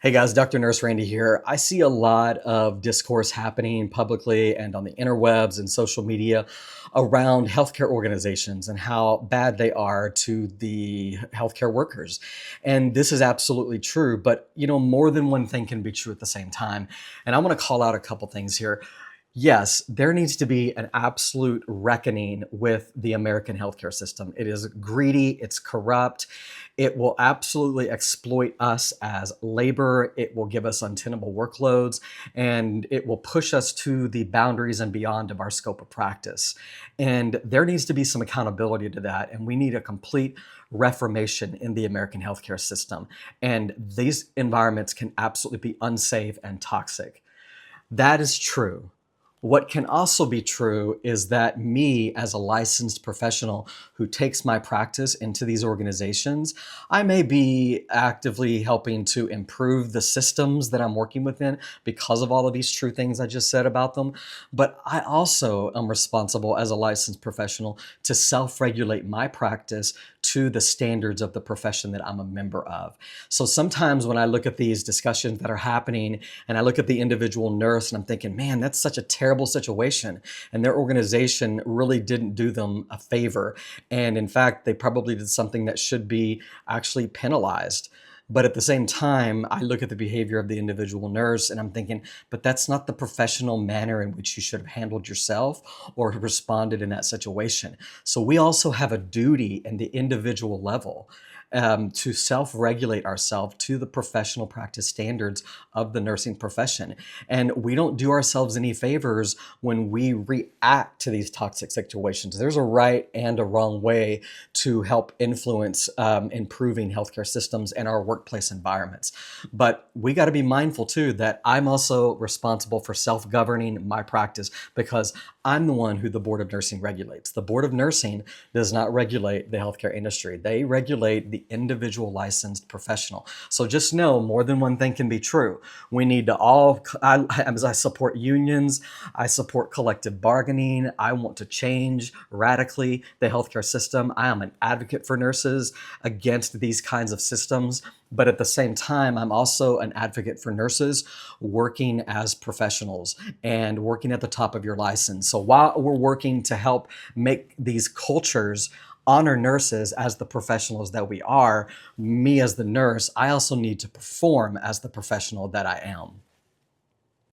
Hey guys, Dr. Nurse Randy here. I see a lot of discourse happening publicly and on the interwebs and social media around healthcare organizations and how bad they are to the healthcare workers. And this is absolutely true, but more than one thing can be true at the same time. And I want to call out a couple things here. Yes, there needs to be an absolute reckoning with the American healthcare system. It is greedy, it's corrupt, it will absolutely exploit us as labor, it will give us untenable workloads, and it will push us to the boundaries and beyond of our scope of practice. And there needs to be some accountability to that, and we need a complete reformation in the American healthcare system. And these environments can absolutely be unsafe and toxic. That is true. What can also be true is that me, as a licensed professional who takes my practice into these organizations, I may be actively helping to improve the systems that I'm working within because of all of these true things I just said about them. But I also am responsible as a licensed professional to self-regulate my practice to the standards of the profession that I'm a member of. So sometimes when I look at these discussions that are happening and I look at the individual nurse and I'm thinking, man, that's such a terrible situation. And their organization really didn't do them a favor. And in fact, they probably did something that should be actually penalized. But at the same time, I look at the behavior of the individual nurse and I'm thinking, but that's not the professional manner in which you should have handled yourself or responded in that situation. So we also have a duty in the individual level to self-regulate ourselves to the professional practice standards of the nursing profession. And we don't do ourselves any favors when we react to these toxic situations. There's a right and a wrong way to help influence improving healthcare systems and our workplace environments. But we got to be mindful too that I'm also responsible for self-governing my practice because I'm the one who the Board of Nursing regulates. The Board of Nursing does not regulate the healthcare industry. They regulate the individual licensed professional. So just know more than one thing can be true. We need to all, as I support unions, I support collective bargaining. I want to change radically the healthcare system. I am an advocate for nurses against these kinds of systems. But at the same time, I'm also an advocate for nurses working as professionals and working at the top of your license. So while we're working to help make these cultures honor nurses as the professionals that we are, me as the nurse, I also need to perform as the professional that I am.